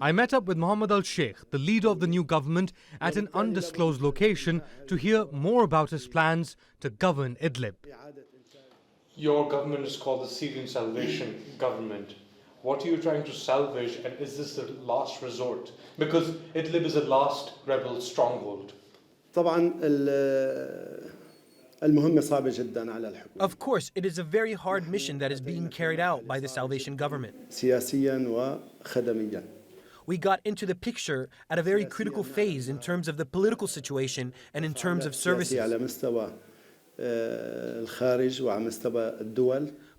I met up with Mohamed al-Shaikh, the leader of the new government, at an undisclosed location to hear more about his plans to govern Idlib. Your government is called the Syrian Salvation Government. What are you trying to salvage, and is this the last resort? Because Idlib is a last rebel stronghold. Of course, it is a very hard mission that is being carried out by the Salvation Government. We got into the picture at a very critical phase in terms of the political situation and in terms of services.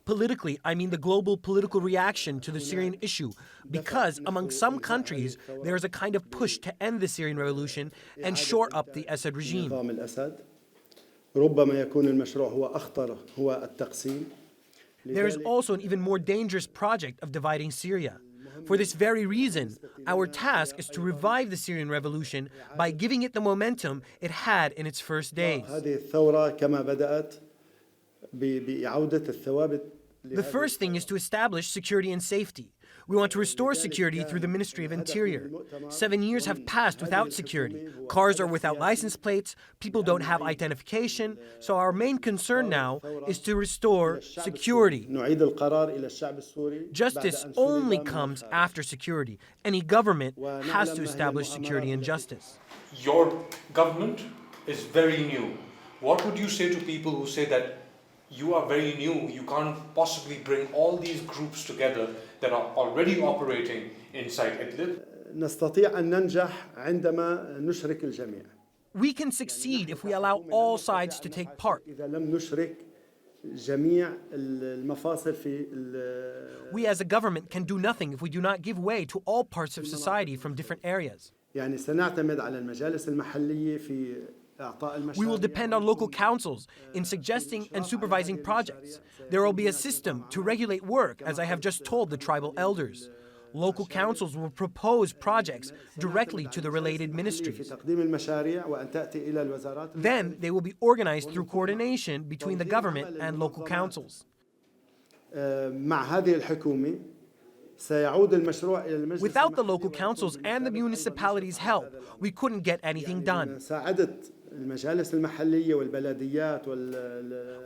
Politically, I mean the global political reaction to the Syrian issue, because among some countries, there is a kind of push to end the Syrian revolution and shore up the Assad regime. There is also an even more dangerous project of dividing Syria. For this very reason, our task is to revive the Syrian revolution by giving it the momentum it had in its first days. The first thing is to establish security and safety. We want to restore security through the Ministry of Interior. 7 years have passed without security. Cars are without license plates, people don't have identification, so our main concern now is to restore security. Justice only comes after security. Any government has to establish security and justice. Your government is very new. What would you say to people who say that you are very new, you can't possibly bring all these groups together that are already operating inside Idlib? We can succeed if we allow all sides to take part. We as a government can do nothing if we do not give way to all parts of society from different areas. We will depend on local councils in suggesting and supervising projects. There will be a system to regulate work, as I have just told the tribal elders. Local councils will propose projects directly to the related ministries. Then they will be organized through coordination between the government and local councils. Without the local councils and the municipalities' help, we couldn't get anything done.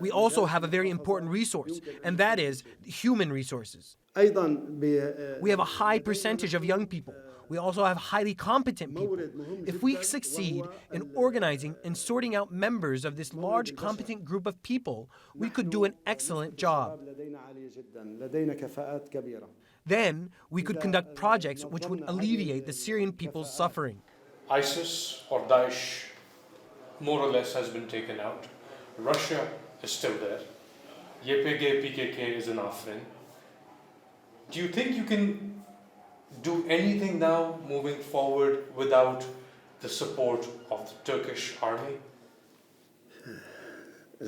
We also have a very important resource, and that is human resources. We have a high percentage of young people. We also have highly competent people. If we succeed in organizing and sorting out members of this large competent group of people, we could do an excellent job. Then we could conduct projects which would alleviate the Syrian people's suffering. ISIS or Daesh more or less has been taken out. Russia is still there. YPG, PKK is in Afrin. Do you think you can do anything now moving forward without the support of the Turkish army? In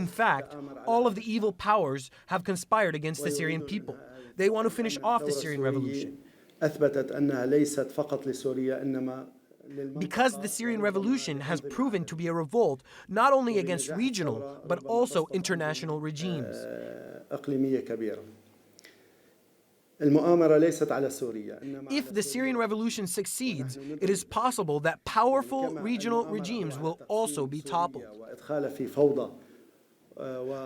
fact, all of the evil powers have conspired against the Syrian people. They want to finish off the Syrian revolution. Because the Syrian revolution has proven to be a revolt not only against regional, but also international regimes. If the Syrian revolution succeeds, it is possible that powerful regional regimes will also be toppled.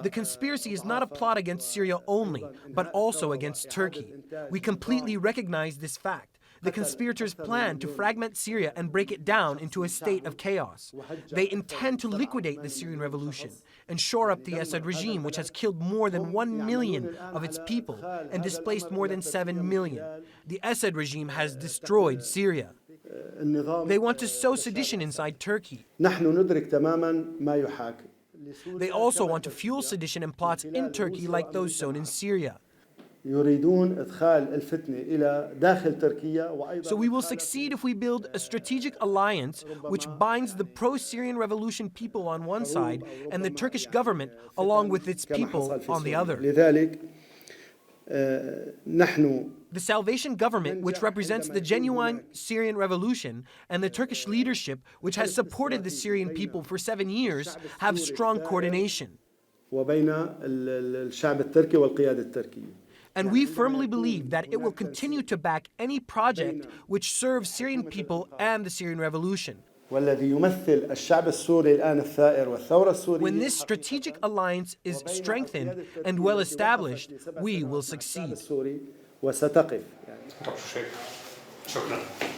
The conspiracy is not a plot against Syria only, but also against Turkey. We completely recognize this fact. The conspirators plan to fragment Syria and break it down into a state of chaos. They intend to liquidate the Syrian revolution and shore up the Assad regime, which has killed more than 1 million of its people and displaced more than 7 million. The Assad regime has destroyed Syria. They want to sow sedition inside Turkey. They also want to fuel sedition and plots in Turkey like those sown in Syria. So we will succeed if we build a strategic alliance which binds the pro-Syrian revolution people on one side and the Turkish government along with its people on the other. The Salvation Government, which represents the genuine Syrian revolution, and the Turkish leadership, which has supported the Syrian people for 7 years, have strong coordination. And we firmly believe that it will continue to back any project which serves Syrian people and the Syrian revolution. والذي يمثل الشعب السوري الآن الثائر والثورة السورية. When this strategic alliance is strengthened and well established, we will succeed. وستقف. Dr. Shaikh, shukran.